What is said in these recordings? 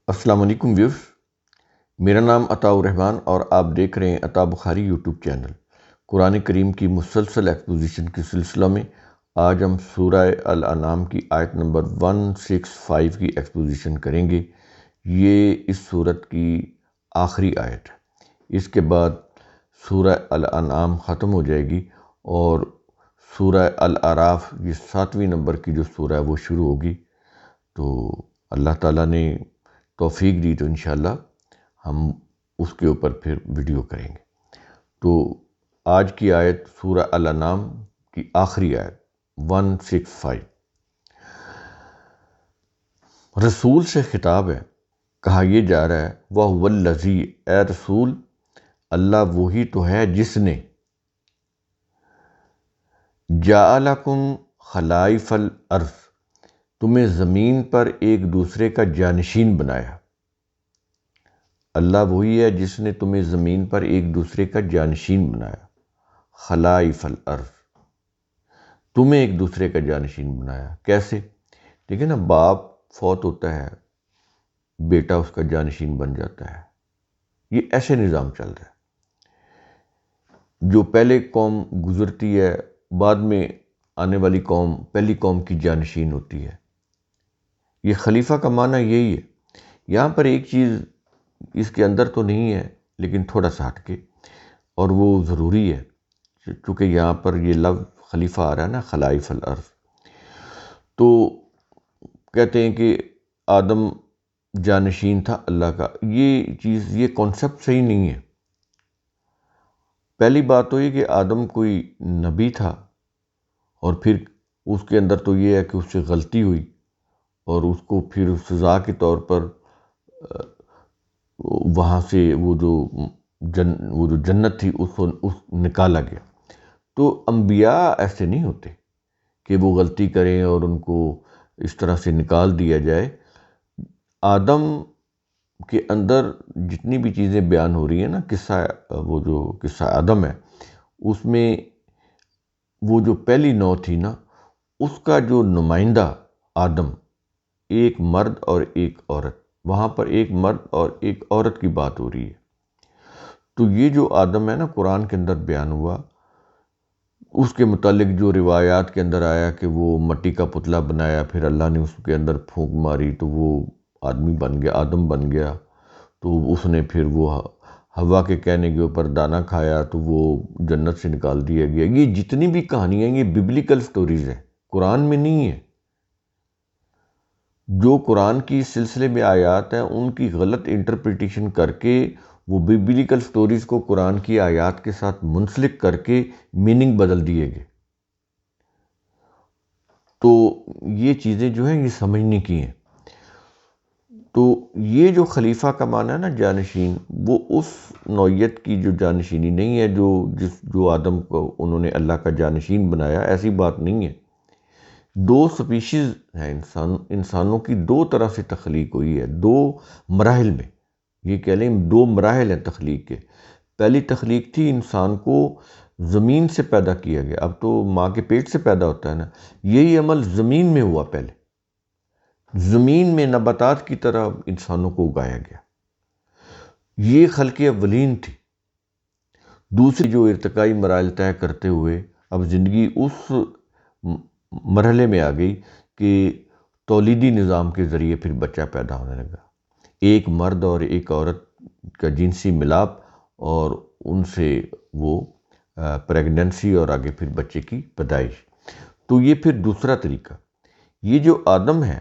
السلام علیکم ویورز، میرا نام عطاء الرحمن اور آپ دیکھ رہے ہیں عطاء بخاری یوٹیوب چینل۔ قرآن کریم کی مسلسل ایکسپوزیشن کے سلسلہ میں آج ہم سورہ الانعام کی آیت نمبر 165 کی ایکسپوزیشن کریں گے۔ یہ اس سورت کی آخری آیت ہے۔ اس کے بعد سورہ الانعام ختم ہو جائے گی اور سورہ الاعراف یہ 7ویں نمبر کی جو سورہ ہے وہ شروع ہوگی۔ تو اللہ تعالیٰ نے توفیق دی تو انشاءاللہ ہم اس کے اوپر پھر ویڈیو کریں گے۔ تو آج کی آیت سورہ الانعام کی آخری آیت 165 رسول سے خطاب ہے۔ کہا یہ جا رہا ہے وَهُوَ الَّذِي، اے رسول اللہ وہی تو ہے جس نے جَعَلَكُمْ خَلَائِفَ الْأَرْضِ، تمہیں زمین پر ایک دوسرے کا جانشین بنایا۔ اللہ وہی ہے جس نے تمہیں زمین پر ایک دوسرے کا جانشین بنایا۔ خلائف الارض، تمہیں ایک دوسرے کا جانشین بنایا۔ کیسے؟ دیکھیں نا، باپ فوت ہوتا ہے، بیٹا اس کا جانشین بن جاتا ہے۔ یہ ایسے نظام چل رہا ہے۔ جو پہلے قوم گزرتی ہے، بعد میں آنے والی قوم پہلی قوم کی جانشین ہوتی ہے۔ یہ خلیفہ کا معنی یہی ہے۔ یہاں پر ایک چیز اس کے اندر تو نہیں ہے لیکن تھوڑا سا ہٹ کے، اور وہ ضروری ہے چونکہ یہاں پر یہ لفظ خلیفہ آ رہا ہے نا، خلائف الارض۔ تو کہتے ہیں کہ آدم جانشین تھا اللہ کا۔ یہ چیز، یہ کانسیپٹ صحیح نہیں ہے۔ پہلی بات تو یہ کہ آدم کوئی نبی تھا، اور پھر اس کے اندر تو یہ ہے کہ اس سے غلطی ہوئی اور اس کو پھر سزا کے طور پر وہاں سے وہ جو جنت تھی اس کو نکالا گیا۔ تو انبیاء ایسے نہیں ہوتے کہ وہ غلطی کریں اور ان کو اس طرح سے نکال دیا جائے۔ آدم کے اندر جتنی بھی چیزیں بیان ہو رہی ہیں نا، وہ جو قصہ آدم ہے، اس میں وہ جو پہلی نوع تھی نا، اس کا جو نمائندہ آدم، ایک مرد اور ایک عورت، وہاں پر ایک مرد اور ایک عورت کی بات ہو رہی ہے۔ تو یہ جو آدم ہے نا، قرآن کے اندر بیان ہوا، اس کے متعلق جو روایات کے اندر آیا کہ وہ مٹی کا پتلا بنایا، پھر اللہ نے اس کے اندر پھونک ماری تو وہ آدمی بن گیا، آدم بن گیا۔ تو اس نے پھر وہ ہوا کے کہنے کے اوپر دانہ کھایا تو وہ جنت سے نکال دیا گیا۔ یہ جتنی بھی کہانیاں ہیں یہ ببلیکل سٹوریز ہیں، قرآن میں نہیں ہے۔ جو قرآن کی سلسلے میں آیات ہیں ان کی غلط انٹرپریٹیشن کر کے وہ ببلیکل سٹوریز کو قرآن کی آیات کے ساتھ منسلک کر کے میننگ بدل دیے گئے۔ تو یہ چیزیں جو ہیں یہ سمجھنے کی ہیں۔ تو یہ جو خلیفہ کا معنی ہے نا، جانشین، وہ اس نوعیت کی جو جانشینی نہیں ہے جو آدم کو انہوں نے اللہ کا جانشین بنایا، ایسی بات نہیں ہے۔ دو سپیشیز ہیں، انسانوں کی دو طرح سے تخلیق ہوئی ہے، دو مراحل میں۔ یہ کہہ لیں 2 مراحل ہیں تخلیق کے۔ پہلی تخلیق تھی انسان کو زمین سے پیدا کیا گیا، اب تو ماں کے پیٹ سے پیدا ہوتا ہے نا۔ یہی عمل زمین میں ہوا، پہلے زمین میں نباتات کی طرح انسانوں کو اگایا گیا۔ یہ خلق اولین تھی۔ دوسری جو ارتقائی مراحل طے کرتے ہوئے اب زندگی اس مرحلے میں آ گئی کہ تولیدی نظام کے ذریعے پھر بچہ پیدا ہونے لگا، ایک مرد اور ایک عورت کا جنسی ملاپ، اور ان سے وہ پریگننسی اور آگے پھر بچے کی پیدائش۔ تو یہ پھر دوسرا طریقہ۔ یہ جو آدم ہے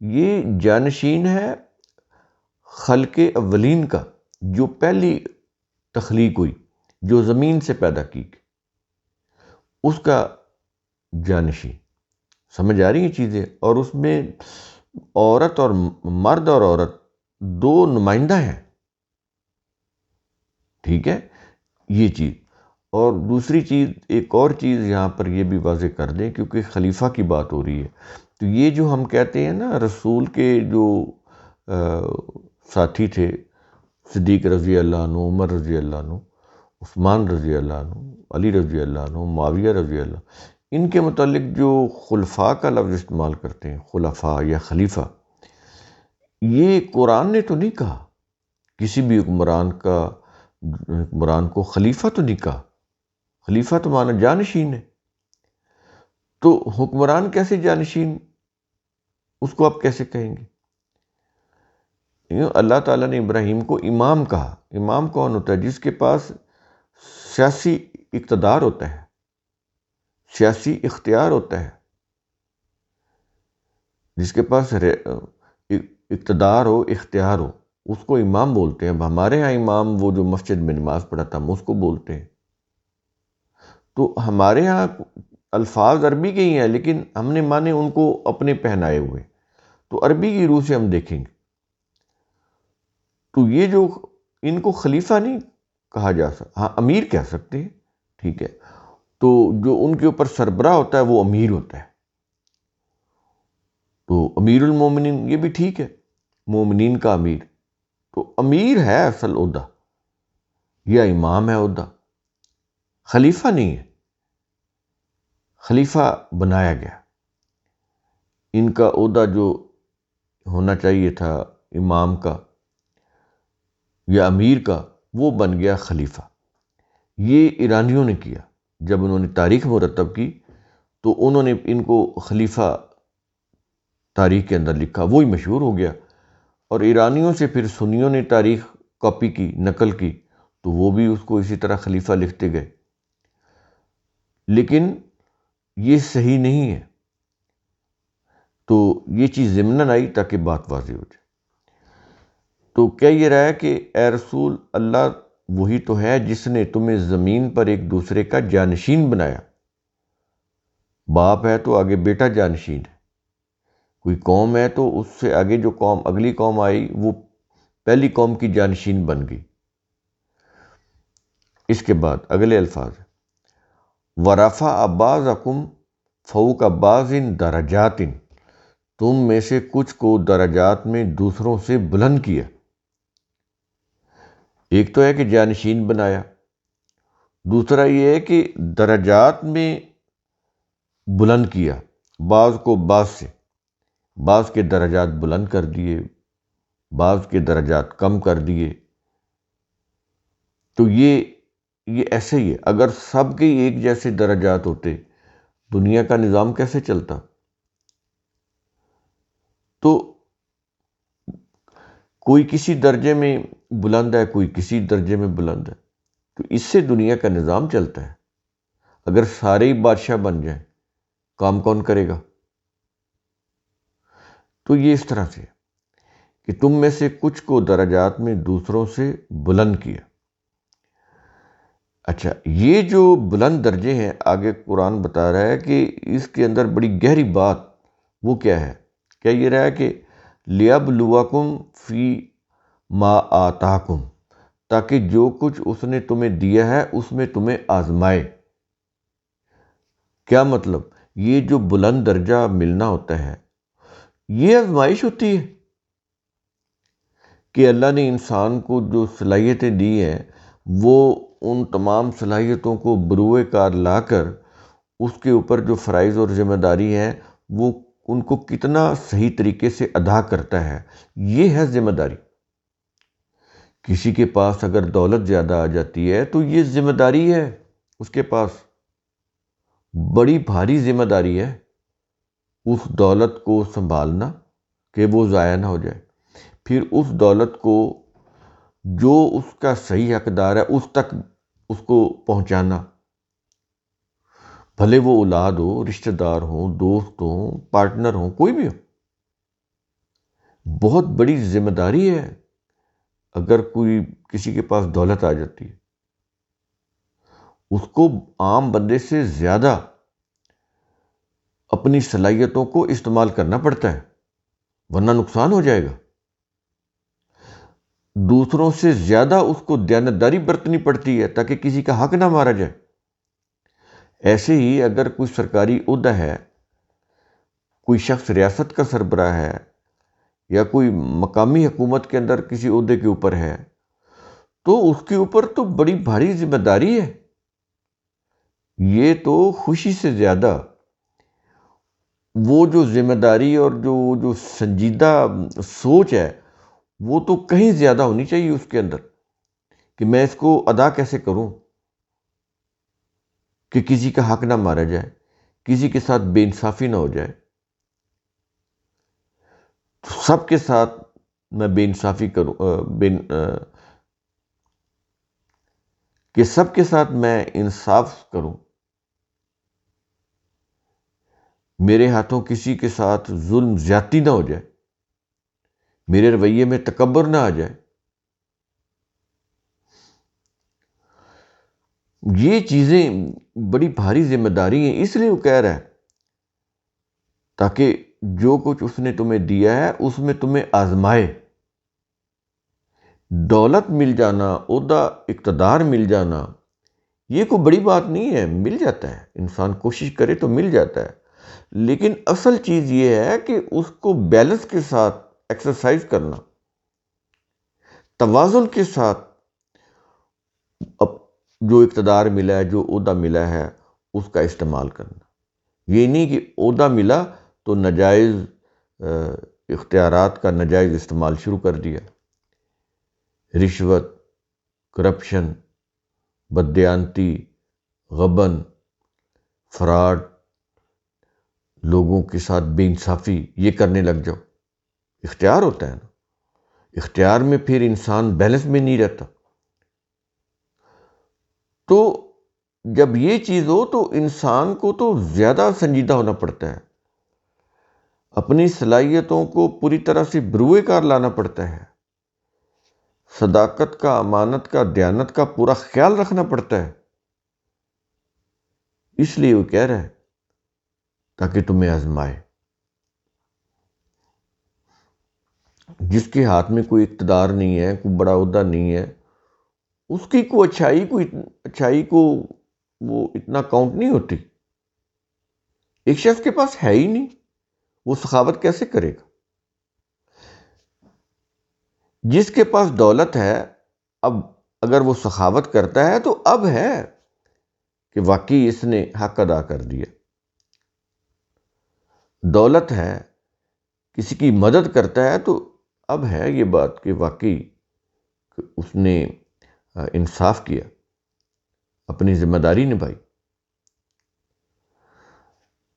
یہ جانشین ہے خلق اولین کا، جو پہلی تخلیق ہوئی، جو زمین سے پیدا کی گئی، اس کا جانشین۔ سمجھ آ رہی ہیں چیزیں؟ اور اس میں عورت اور مرد اور عورت 2 نمائندہ ہیں، ٹھیک ہے یہ چیز۔ اور دوسری چیز، ایک اور چیز یہاں پر یہ بھی واضح کر دیں کیونکہ خلیفہ کی بات ہو رہی ہے، تو یہ جو ہم کہتے ہیں نا، رسول کے جو ساتھی تھے، صدیق رضی اللہ عنہ، عمر رضی اللہ عنہ، عثمان رضی اللہ عنہ، علی رضی اللہ عنہ، معاویہ رضی اللہ عنہ، ان کے متعلق جو خلفاء کا لفظ استعمال کرتے ہیں، خلفاء یا خلیفہ، یہ قرآن نے تو نہیں کہا، کسی بھی حکمران کو خلیفہ تو نہیں کہا، خلیفہ تو مانا جانشین ہے، تو حکمران کیسے جانشین، اس کو آپ کیسے کہیں گے؟ اللہ تعالیٰ نے ابراہیم کو امام کہا۔ امام کون ہوتا ہے؟ جس کے پاس سیاسی اقتدار ہوتا ہے، سیاسی اختیار ہوتا ہے، جس کے پاس اقتدار ہو، اختیار ہو، اس کو امام بولتے ہیں۔ اب ہمارے ہاں امام وہ جو مسجد میں نماز پڑھاتا ہم اس کو بولتے ہیں۔ تو ہمارے ہاں الفاظ عربی کے ہی ہیں، لیکن ہم نے مانے ان کو اپنے پہنائے ہوئے، تو عربی کی روح سے ہم دیکھیں گے تو یہ جو ان کو خلیفہ نہیں کہا جا سکتا، ہاں امیر کہہ سکتے ہیں، ٹھیک ہے، تو جو ان کے اوپر سربراہ ہوتا ہے وہ امیر ہوتا ہے، تو امیر المومنین یہ بھی ٹھیک ہے، مومنین کا امیر، تو امیر ہے اصل عہدہ یا امام ہے عہدہ، خلیفہ نہیں ہے، خلیفہ بنایا گیا۔ ان کا عہدہ جو ہونا چاہیے تھا امام کا یا امیر کا، وہ بن گیا خلیفہ۔ یہ ایرانیوں نے کیا، جب انہوں نے تاریخ مرتب کی تو انہوں نے ان کو خلیفہ تاریخ کے اندر لکھا، وہی مشہور ہو گیا، اور ایرانیوں سے پھر سنیوں نے تاریخ کاپی کی، نقل کی، تو وہ بھی اس کو اسی طرح خلیفہ لکھتے گئے، لیکن یہ صحیح نہیں ہے۔ تو یہ چیز ضمناً آئی تاکہ بات واضح ہو جائے۔ تو کیا یہ رہا ہے کہ اے رسول اللہ وہی تو ہے جس نے تمہیں زمین پر ایک دوسرے کا جانشین بنایا، باپ ہے تو آگے بیٹا جانشین ہے، کوئی قوم ہے تو اس سے آگے جو قوم، اگلی قوم آئی، وہ پہلی قوم کی جانشین بن گئی۔ اس کے بعد اگلے الفاظ ہیں وَرَفَعَ بَعْضَكُمْ فَوْقَ بَعْضٍ دَرَجَاتٍ، تم میں سے کچھ کو درجات میں دوسروں سے بلند کیا۔ ایک تو ہے کہ جانشین بنایا، دوسرا یہ ہے کہ درجات میں بلند کیا، بعض کو بعض سے، بعض کے درجات بلند کر دیے، بعض کے درجات کم کر دیے۔ تو یہ ایسے ہی ہے، اگر سب کے ایک جیسے درجات ہوتے دنیا کا نظام کیسے چلتا؟ تو کوئی کسی درجے میں بلند ہے، کوئی کسی درجے میں بلند ہے، تو اس سے دنیا کا نظام چلتا ہے۔ اگر سارے ہی بادشاہ بن جائیں، کام کون کرے گا؟ تو یہ اس طرح سے کہ تم میں سے کچھ کو درجات میں دوسروں سے بلند کیا۔ اچھا، یہ جو بلند درجے ہیں آگے قرآن بتا رہا ہے کہ اس کے اندر بڑی گہری بات وہ کیا ہے؟ کیا یہ رہا ہے کہ لِيَبْلُوَكُمْ فِي مَا آتَاكُمْ، تاکہ جو کچھ اس نے تمہیں دیا ہے اس میں تمہیں آزمائے۔ کیا مطلب؟ یہ جو بلند درجہ ملنا ہوتا ہے یہ آزمائش ہوتی ہے کہ اللہ نے انسان کو جو صلاحیتیں دی ہیں وہ ان تمام صلاحیتوں کو بروئے کار لا کر اس کے اوپر جو فرائض اور ذمہ داری ہیں وہ ان کو کتنا صحیح طریقے سے ادا کرتا ہے، یہ ہے ذمہ داری۔ کسی کے پاس اگر دولت زیادہ آ جاتی ہے تو یہ ذمہ داری ہے، اس کے پاس بڑی بھاری ذمہ داری ہے اس دولت کو سنبھالنا کہ وہ ضائع نہ ہو جائے، پھر اس دولت کو جو اس کا صحیح حقدار ہے اس تک اس کو پہنچانا، بھلے وہ اولاد ہو، رشتہ دار ہوں، دوست ہوں، پارٹنر ہوں، کوئی بھی ہو، بہت بڑی ذمہ داری ہے۔ اگر کوئی کسی کے پاس دولت آ جاتی ہے اس کو عام بندے سے زیادہ اپنی صلاحیتوں کو استعمال کرنا پڑتا ہے ورنہ نقصان ہو جائے گا۔ دوسروں سے زیادہ اس کو دیانتداری برتنی پڑتی ہے تاکہ کسی کا حق نہ مارا جائے۔ ایسے ہی اگر کوئی سرکاری عہدہ ہے، کوئی شخص ریاست کا سربراہ ہے یا کوئی مقامی حکومت کے اندر کسی عہدے کے اوپر ہے تو اس کے اوپر تو بڑی بھاری ذمہ داری ہے۔ یہ تو خوشی سے زیادہ وہ جو ذمہ داری اور جو سنجیدہ سوچ ہے وہ تو کہیں زیادہ ہونی چاہیے اس کے اندر، کہ میں اس کو ادا کیسے کروں کہ کسی کا حق نہ مارا جائے، کسی کے ساتھ بے انصافی نہ ہو جائے، سب کے ساتھ میں بے انصافی کروں، کہ سب کے ساتھ میں انصاف کروں، میرے ہاتھوں کسی کے ساتھ ظلم زیادتی نہ ہو جائے، میرے رویے میں تکبر نہ آ جائے۔ یہ چیزیں بڑی بھاری ذمہ داری ہیں، اس لیے وہ کہہ رہا ہے تاکہ جو کچھ اس نے تمہیں دیا ہے اس میں تمہیں آزمائے۔ دولت مل جانا، عہدہ اقتدار مل جانا، یہ کوئی بڑی بات نہیں ہے، مل جاتا ہے، انسان کوشش کرے تو مل جاتا ہے، لیکن اصل چیز یہ ہے کہ اس کو بیلنس کے ساتھ ایکسرسائز کرنا، توازن کے ساتھ اب جو اقتدار ملا ہے، جو عہدہ ملا ہے، اس کا استعمال کرنا۔ یہ نہیں کہ عہدہ ملا تو ناجائز اختیارات کا ناجائز استعمال شروع کر دیا، رشوت، کرپشن، بددیانتی، غبن، فراڈ، لوگوں کے ساتھ بے انصافی، یہ کرنے لگ جاؤ۔ اختیار ہوتا ہے نا، اختیار میں پھر انسان بیلنس میں نہیں رہتا۔ تو جب یہ چیز ہو تو انسان کو تو زیادہ سنجیدہ ہونا پڑتا ہے، اپنی صلاحیتوں کو پوری طرح سے بروئے کار لانا پڑتا ہے، صداقت کا، امانت کا، دیانت کا پورا خیال رکھنا پڑتا ہے۔ اس لیے وہ کہہ رہا ہے تاکہ تمہیں آزمائے۔ جس کے ہاتھ میں کوئی اقتدار نہیں ہے، کوئی بڑا عہدہ نہیں ہے، اس کی کوئی اچھائی کو وہ اتنا کاؤنٹ نہیں ہوتی۔ ایک شخص کے پاس ہے ہی نہیں، وہ سخاوت کیسے کرے گا؟ جس کے پاس دولت ہے، اب اگر وہ سخاوت کرتا ہے تو اب ہے کہ واقعی اس نے حق ادا کر دیا۔ دولت ہے، کسی کی مدد کرتا ہے تو اب ہے یہ بات کہ واقعی اس نے انصاف کیا، اپنی ذمہ داری نبھائی۔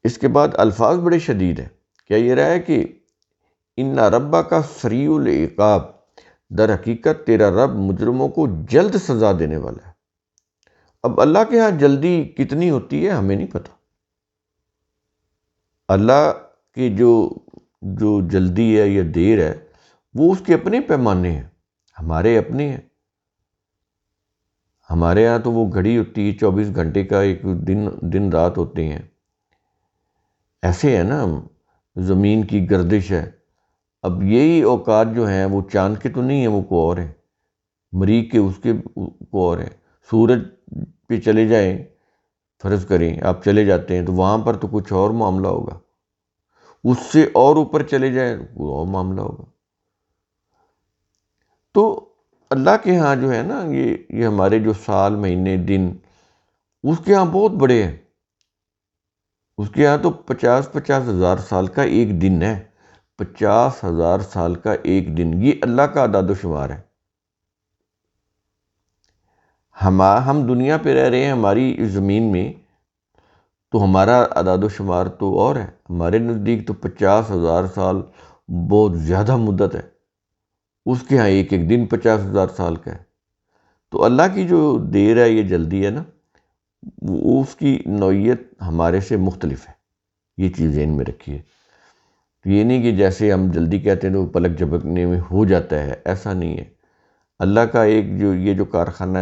اس کے بعد الفاظ بڑے شدید ہیں، کیا یہ رہا ہے کہ ان ربک سریع العقاب، در حقیقت تیرا رب مجرموں کو جلد سزا دینے والا ہے۔ اب اللہ کے ہاں جلدی کتنی ہوتی ہے ہمیں نہیں پتہ۔ اللہ کی جو جلدی ہے یا دیر ہے وہ اس کے اپنے پیمانے ہیں، ہمارے اپنے ہیں۔ ہمارے ہاں تو وہ گھڑی ہوتی ہے 24 گھنٹے کا، ایک دن رات ہوتے ہیں۔ ایسے ہے نا، زمین کی گردش ہے، اب یہی اوقات جو ہیں وہ چاند کے تو نہیں ہیں، وہ کو اور ہیں، مریخ کے اس کے کو اور ہیں۔ سورج پہ چلے جائیں، فرض کریں آپ چلے جاتے ہیں تو وہاں پر تو کچھ اور معاملہ ہوگا، اس سے اور اوپر چلے جائیں وہ اور معاملہ ہوگا۔ تو اللہ کے ہاں جو ہے نا یہ ہمارے جو سال، مہینے، دن، اس کے ہاں بہت بڑے ہیں۔ اس کے ہاں تو 50,000 سال کا ایک دن ہے، 50,000 سال کا ایک دن، یہ اللہ کا اعداد و شمار ہے۔ ہم دنیا پہ رہ رہے ہیں، ہماری اس زمین میں، تو ہمارا اعداد و شمار تو اور ہے، ہمارے نزدیک تو 50,000 سال بہت زیادہ مدت ہے، اس کے ہاں ایک ایک دن 50,000 سال کا ہے۔ تو اللہ کی جو دیر ہے، یہ جلدی ہے نا، وہ اس کی نوعیت ہمارے سے مختلف ہے، یہ چیز ذہن میں رکھیے۔ یہ نہیں کہ جیسے ہم جلدی کہتے ہیں تو پلک جھپکنے میں ہو جاتا ہے، ایسا نہیں ہے۔ اللہ کا یہ جو کارخانہ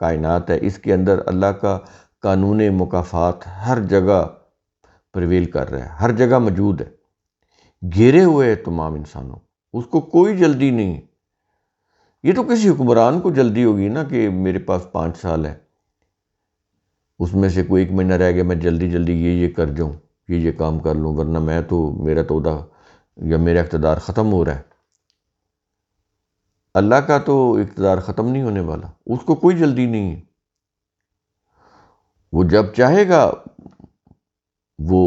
کائنات ہے، اس کے اندر اللہ کا قانون مکافات ہر جگہ پرویل کر رہا ہے، ہر جگہ موجود ہے، گھیرے ہوئے ہے تمام انسانوں، اس کو کوئی جلدی نہیں ہے۔ یہ تو کسی حکمران کو جلدی ہوگی نا کہ میرے پاس 5 سال ہے، اس میں سے کوئی 1 مہینہ رہ گیا، میں جلدی جلدی یہ کر جاؤں، یہ کام کر لوں، ورنہ میرا تو یا میرا اقتدار ختم ہو رہا ہے۔ اللہ کا تو اقتدار ختم نہیں ہونے والا، اس کو کوئی جلدی نہیں ہے، وہ جب چاہے گا وہ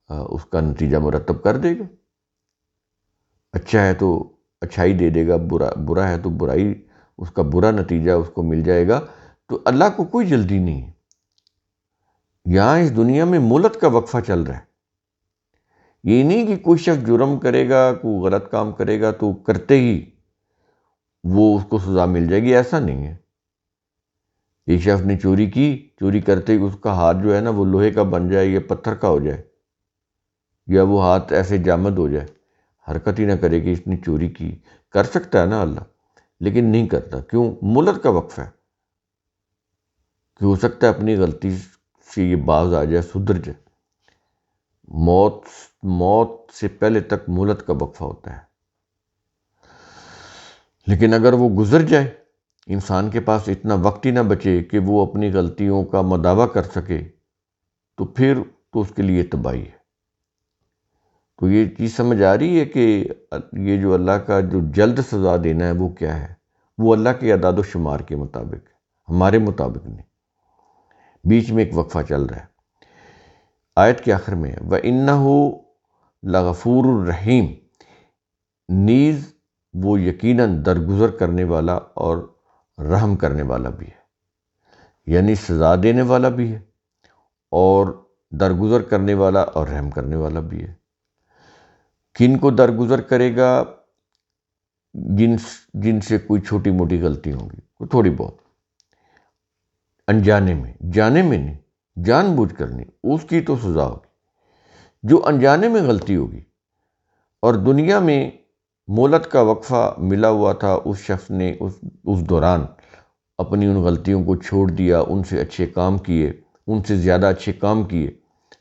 اس کا نتیجہ مرتب کر دے گا. اچھا ہے تو اچھائی دے دے گا، برا ہے تو برائی، اس کا برا نتیجہ اس کو مل جائے گا. تو اللہ کو کوئی جلدی نہیں ہے. یہاں اس دنیا میں مہلت کا وقفہ چل رہا ہے. یہ نہیں کہ کوئی شخص جرم کرے گا، کوئی غلط کام کرے گا تو کرتے ہی وہ اس کو سزا مل جائے گی، ایسا نہیں ہے. ایک شخص نے چوری کی، چوری کرتے ہی اس کا ہاتھ جو ہے نا وہ لوہے کا بن جائے یا پتھر کا ہو جائے، یا وہ ہاتھ ایسے جامد ہو جائے، حرکت ہی نہ کرے کہ اس نے چوری کی. کر سکتا ہے نا اللہ، لیکن نہیں کرتا. کیوں؟ مہلت کا وقفہ ہے کہ ہو سکتا ہے اپنی غلطی سے یہ باز آ جائے، سدھر جائے. موت سے پہلے تک مہلت کا وقفہ ہوتا ہے. لیکن اگر وہ گزر جائے، انسان کے پاس اتنا وقت ہی نہ بچے کہ وہ اپنی غلطیوں کا مداوع کر سکے، تو پھر تو اس کے لیے تباہی ہے. تو یہ چیز سمجھ آ رہی ہے کہ یہ جو اللہ کا جو جلد سزا دینا ہے وہ کیا ہے؟ وہ اللہ کے اعداد و شمار کے مطابق ہے، ہمارے مطابق نہیں. بیچ میں ایک وقفہ چل رہا ہے. آیت کے آخر میں وَإِنَّهُ لَغَفُورٌ الرحیم، نیز وہ یقیناً درگزر کرنے والا اور رحم کرنے والا بھی ہے. یعنی سزا دینے والا بھی ہے اور درگزر کرنے والا اور رحم کرنے والا بھی ہے. کن کو درگزر کرے گا؟ جن سے کوئی چھوٹی موٹی غلطی ہوگی، کوئی تھوڑی بہت، انجانے میں، جانے میں نہیں، جان بوجھ کر نہیں، اس کی تو سزا ہوگی. جو انجانے میں غلطی ہوگی اور دنیا میں مہلت کا وقفہ ملا ہوا تھا، اس شخص نے اس دوران اپنی ان غلطیوں کو چھوڑ دیا، ان سے اچھے کام کیے، ان سے زیادہ اچھے کام کیے،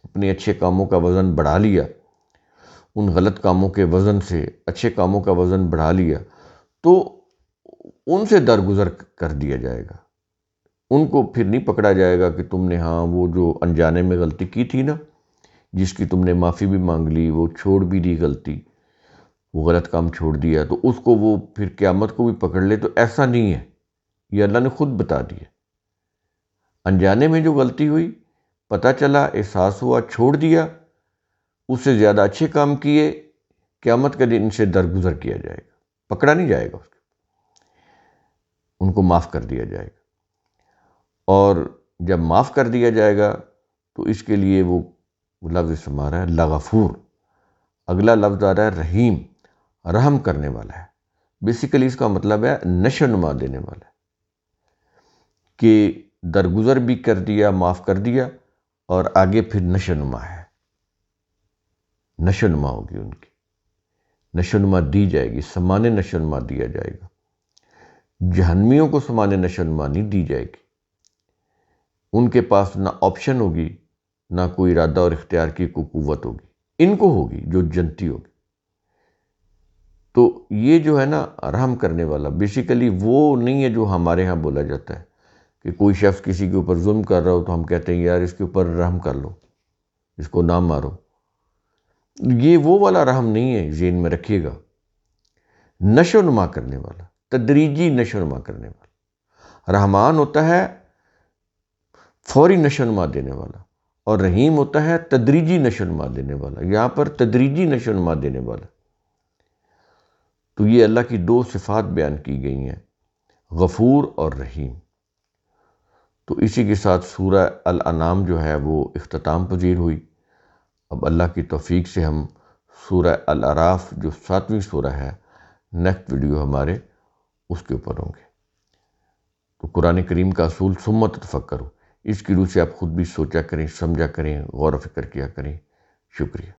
اپنے اچھے کاموں کا وزن بڑھا لیا، ان غلط کاموں کے وزن سے اچھے کاموں کا وزن بڑھا لیا، تو ان سے درگزر کر دیا جائے گا. ان کو پھر نہیں پکڑا جائے گا کہ تم نے وہ جو انجانے میں غلطی کی تھی نا، جس کی تم نے معافی بھی مانگ لی، وہ چھوڑ بھی دی غلطی، وہ غلط کام چھوڑ دیا، تو اس کو وہ پھر قیامت کو بھی پکڑ لے. تو ایسا نہیں ہے، یہ اللہ نے خود بتا دیا. انجانے میں جو غلطی ہوئی، پتہ چلا، احساس ہوا، چھوڑ دیا، اس سے زیادہ اچھے کام کیے، قیامت کے دن ان سے درگزر کیا جائے گا، پکڑا نہیں جائے گا، ان کو معاف کر دیا جائے گا. اور جب معاف کر دیا جائے گا تو اس کے لیے وہ لفظ ہمارا ہے لغفور. اگلا لفظ آ رہا ہے رحیم، رحم کرنے والا ہے. بیسیکلی اس کا مطلب ہے نشو نما دینے والا ہے، کہ درگزر بھی کر دیا، معاف کر دیا، اور آگے پھر نشو نما ہے. نشو نما ہوگی، ان کی نشو نما دی جائے گی، سامان نشو نما دیا جائے گا. جہنمیوں کو سامان نشو نما نہیں دی جائے گی. ان کے پاس نہ آپشن ہوگی، نہ کوئی ارادہ اور اختیار کی کوئی قوت ہوگی. ان کو ہوگی جو جنتی ہوگی. تو یہ جو ہے نا رحم کرنے والا، بیسیکلی وہ نہیں ہے جو ہمارے ہاں بولا جاتا ہے کہ کوئی شخص کسی کے اوپر ظلم کر رہا ہو تو ہم کہتے ہیں یار اس کے اوپر رحم کر لو، اس کو نہ مارو. یہ وہ والا رحم نہیں ہے، ذہن میں رکھیے گا. نشو نما کرنے والا، تدریجی نشو نما کرنے والا. رحمان ہوتا ہے فوری نشو نما دینے والا، اور رحیم ہوتا ہے تدریجی نشو نما دینے والا. یہاں پر تدریجی نشو نما دینے والا. تو یہ اللہ کی دو صفات بیان کی گئی ہیں، غفور اور رحیم. تو اسی کے ساتھ سورہ الانعام جو ہے وہ اختتام پذیر ہوئی. اب اللہ کی توفیق سے ہم سورہ الاعراف جو 7ویں سورہ ہے، نیکسٹ ویڈیو ہمارے اس کے اوپر ہوں گے. تو قرآن کریم کا اصول ثم تفکروا، اس کی روح سے آپ خود بھی سوچا کریں، سمجھا کریں، غور و فکر کیا کریں. شکریہ.